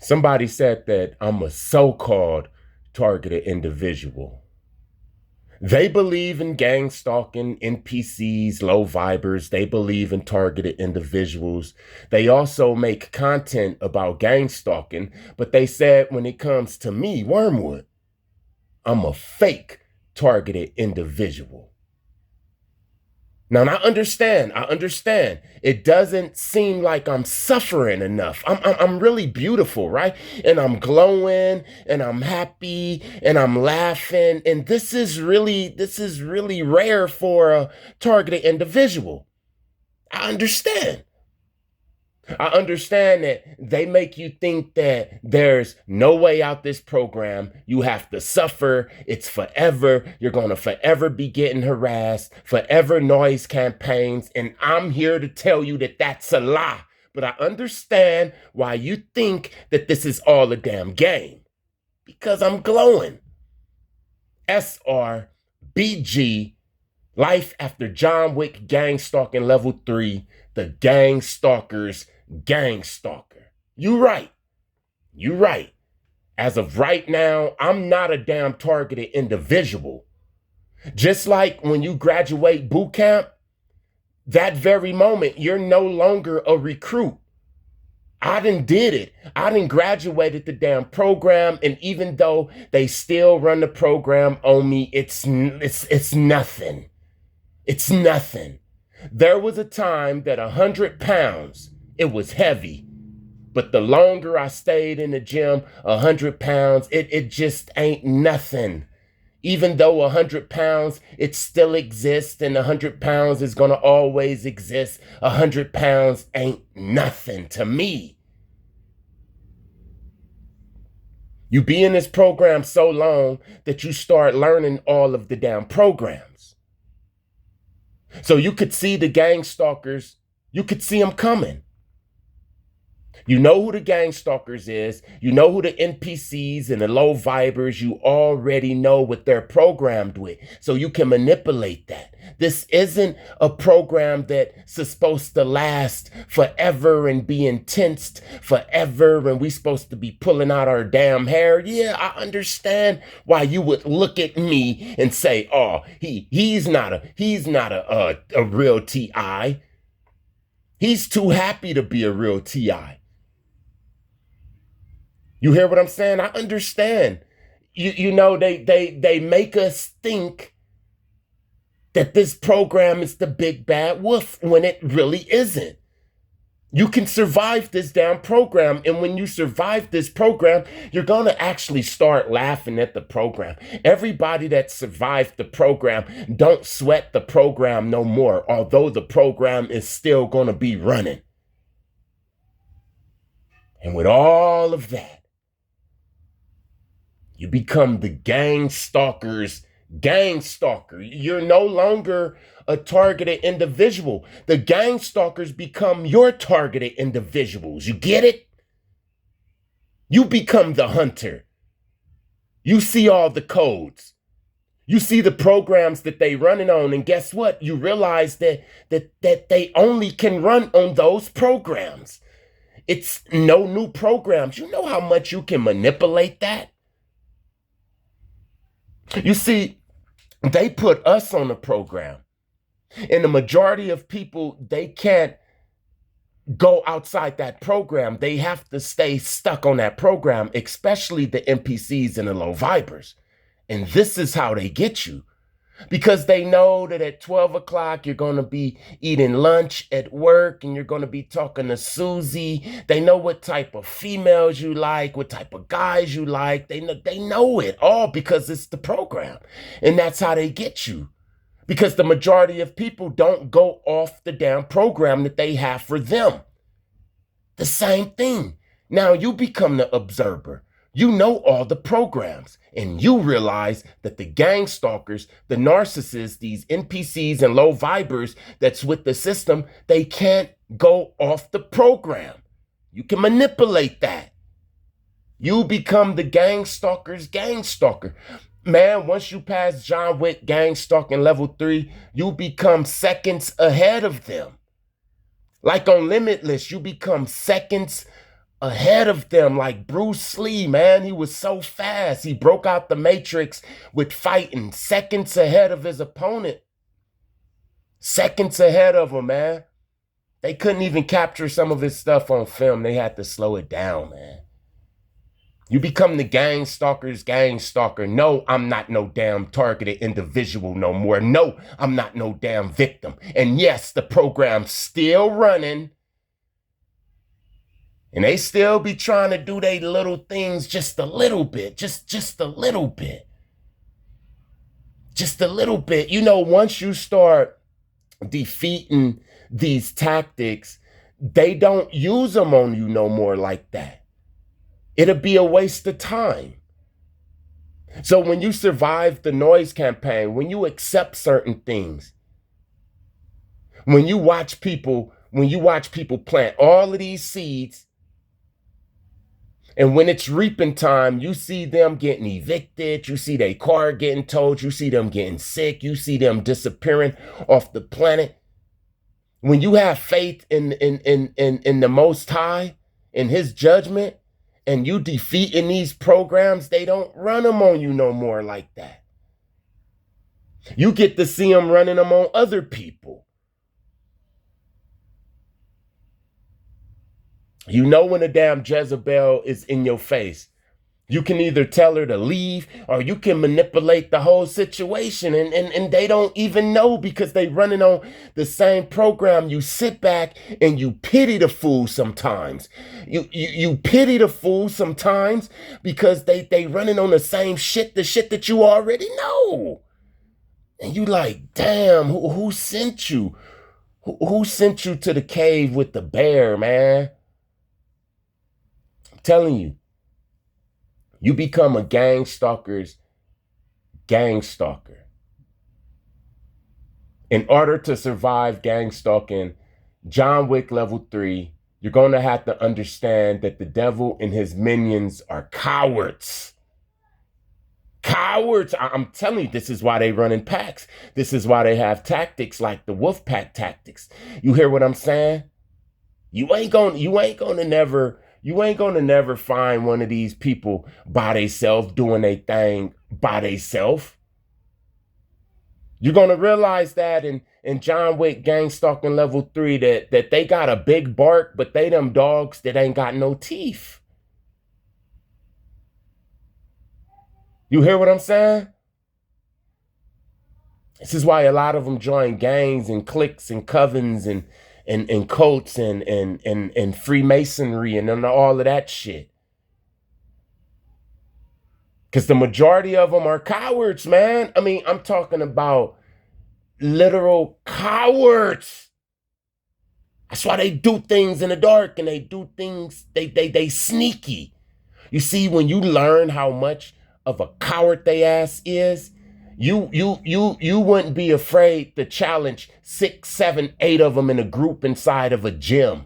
Somebody said that I'm a so-called targeted individual. They believe in gang stalking, NPCs, low vibers. They believe in targeted individuals. They also make content about gang stalking, but they said when it comes to me, Wormwood, I'm a fake targeted individual. Now, I understand. It doesn't seem like I'm suffering enough. I'm really beautiful, right? And I'm glowing and I'm happy and I'm laughing. And this is really rare for a targeted individual. I understand. I understand that they make you think that there's no way out this program. You have to suffer. It's forever. You're going to forever be getting harassed, forever noise campaigns. And I'm here to tell you that that's a lie. But I understand why you think that this is all a damn game. Because I'm glowing. SR&BG, Life After John Wick Gangstalking Level 3, The Gangstalker's Gangstalker. You right. You right. As of right now, I'm not a damn targeted individual. Just like when you graduate boot camp, that very moment, you're no longer a recruit. I done did it. I done graduated the damn program, and even though they still run the program on me, it's nothing. It's nothing. There was a time that 100 pounds, it was heavy. But the longer I stayed in the gym, 100 pounds, it just ain't nothing. Even though 100 pounds, it still exists and 100 pounds is going to always exist, 100 pounds ain't nothing to me. You be in this program so long that you start learning all of the damn programs. So you could see the gang stalkers, you could see them coming. You know who the gang stalkers is. You know who the NPCs and the low vibers. You already know what they're programmed with. So you can manipulate that. This isn't a program that's supposed to last forever and be intense forever. And we supposed to be pulling out our damn hair. Yeah, I understand why you would look at me and say, oh, he's not a real TI. He's too happy to be a real TI. You hear what I'm saying? I understand. You know, they make us think that this program is the big bad wolf when it really isn't. You can survive this damn program, and when you survive this program, you're going to actually start laughing at the program. Everybody that survived the program don't sweat the program no more, although the program is still going to be running. And with all of that, you become the gang stalker's gang stalker. You're no longer a targeted individual. The gang stalkers become your targeted individuals. You get it? You become the hunter. You see all the codes. You see the programs that they running on, and guess what? You realize that they only can run on those programs. It's no new programs. You know how much you can manipulate that? You see, they put us on the program, and the majority of people, they can't go outside that program. They have to stay stuck on that program, especially the NPCs and the low vibers. And this is how they get you, because they know that at 12 o'clock, you're going to be eating lunch at work and you're going to be talking to Susie. They know what type of females you like, what type of guys you like. They know it all because it's the program. And that's how they get you, because the majority of people don't go off the damn program that they have for them. The same thing. Now you become the observer. You know all the programs, and you realize that the gang stalkers, the narcissists, these NPCs and low vibers that's with the system, they can't go off the program. You can manipulate that. You become the gang stalker's gang stalker. Man, once you pass John Wick gang stalking level 3, you become seconds ahead of them. Like on Limitless, you become seconds ahead of them like Bruce Lee, man. He was so fast. He broke out the Matrix with fighting seconds ahead of his opponent. Seconds ahead of him, man. They couldn't even capture some of his stuff on film. They had to slow it down, man. You become the Gangstalker's Gangstalker. No, I'm not no damn targeted individual no more. No, I'm not no damn victim. And yes, the program's still running. And they still be trying to do their little things just a little bit. Just a little bit. Just a little bit. You know, once you start defeating these tactics, they don't use them on you no more like that. It'll be a waste of time. So when you survive the noise campaign, when you accept certain things, when you watch people plant all of these seeds, and when it's reaping time, you see them getting evicted, you see their car getting towed, you see them getting sick, you see them disappearing off the planet. When you have faith in the Most High, in his judgment, and you defeating these programs, they don't run them on you no more like that. You get to see them running them on other people. You know when a damn Jezebel is in your face. You can either tell her to leave or you can manipulate the whole situation, and they don't even know because they running on the same program. You sit back and you pity the fool sometimes. You pity the fool sometimes because they running on the same shit, the shit that you already know. And you like, damn, who sent you? Who sent you to the cave with the bear, man? I'm telling you. You become a Gangstalker's Gangstalker. In order to survive Gangstalking, John Wick level 3, you're going to have to understand that the devil and his minions are cowards. Cowards. I'm telling you, this is why they run in packs. This is why they have tactics like the wolf pack tactics. You hear what I'm saying? You ain't gonna never find one of these people by themselves doing their thing by themselves. You're gonna realize that in John Wick Gangstalking level 3 that they got a big bark, but they them dogs that ain't got no teeth. You hear what I'm saying? This is why a lot of them join gangs and cliques and covens and cults and Freemasonry and all of that shit. Because the majority of them are cowards, man. I mean, I'm talking about literal cowards. That's why they do things in the dark and they do things, they sneaky. You see, when you learn how much of a coward they ass is, you wouldn't be afraid to challenge 6, 7, 8 of them in a group inside of a gym.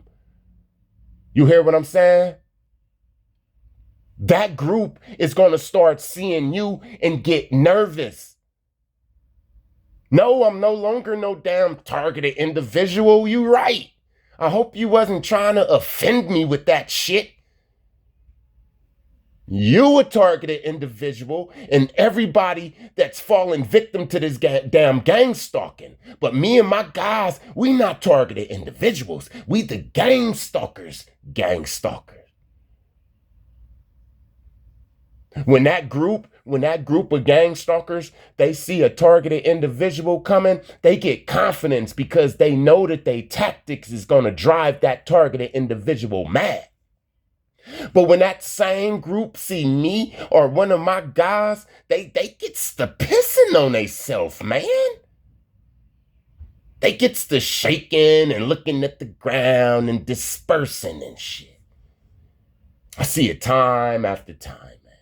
You hear what I'm saying? That group is going to start seeing you and get nervous. No, I'm no longer no damn targeted individual. You right. I hope you wasn't trying to offend me with that shit. You a targeted individual and everybody that's fallen victim to this damn gang stalking. But me and my guys, we not targeted individuals. We the gang stalkers, gang stalkers. When that group of gang stalkers, they see a targeted individual coming, they get confidence because they know that their tactics is going to drive that targeted individual mad. But when that same group see me or one of my guys, they gets to pissing on themselves, man. They gets to shaking and looking at the ground and dispersing and shit. I see it time after time, man.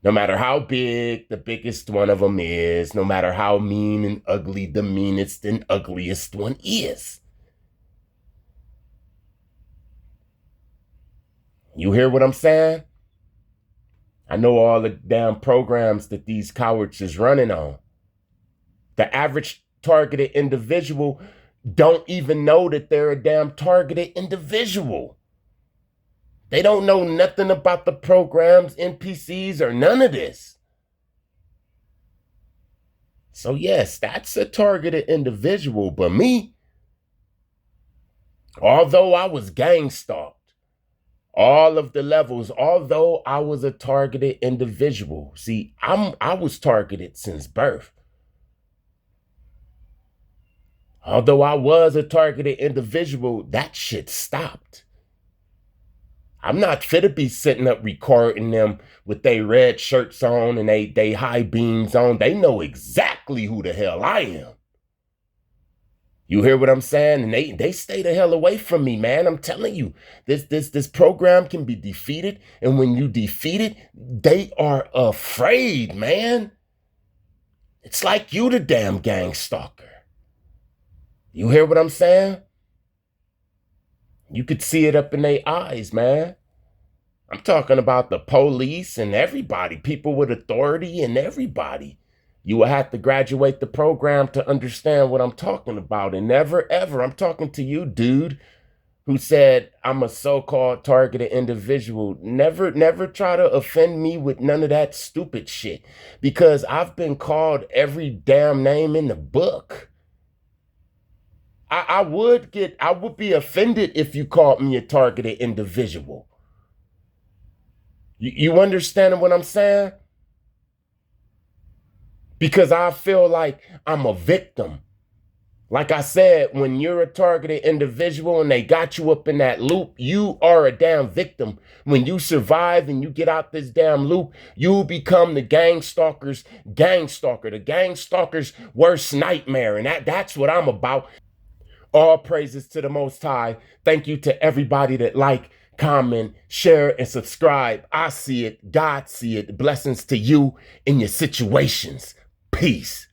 No matter how big the biggest one of them is, no matter how mean and ugly the meanest and ugliest one is. You hear what I'm saying? I know all the damn programs that these cowards is running on. The average targeted individual don't even know that they're a damn targeted individual. They don't know nothing about the programs, NPCs, or none of this. So yes, that's a targeted individual. But me, although I was gang stalked, all of the levels, although I was a targeted individual. See, I was targeted since birth. Although I was a targeted individual, that shit stopped. I'm not fit to be sitting up recording them with they red shirts on and they high beams on. They know exactly who the hell I am. You hear what I'm saying? And they stay the hell away from me, man. I'm telling you, this program can be defeated. And when you defeat it, they are afraid, man. It's like you the damn gang stalker. You hear what I'm saying? You could see it up in their eyes, man. I'm talking about the police and everybody, people with authority and everybody. You will have to graduate the program to understand what I'm talking about. And never, ever, I'm talking to you, dude, who said I'm a so-called targeted individual. Never try to offend me with none of that stupid shit, because I've been called every damn name in the book. I would be offended if you called me a targeted individual. You understand what I'm saying? Because I feel like I'm a victim. Like I said, when you're a targeted individual and they got you up in that loop, you are a damn victim. When you survive and you get out this damn loop, you become the gangstalker's gangstalker, the gangstalker's worst nightmare. And that's what I'm about. All praises to the Most High. Thank you to everybody that like, comment, share, and subscribe. I see it. God see it. Blessings to you in your situations. Peace.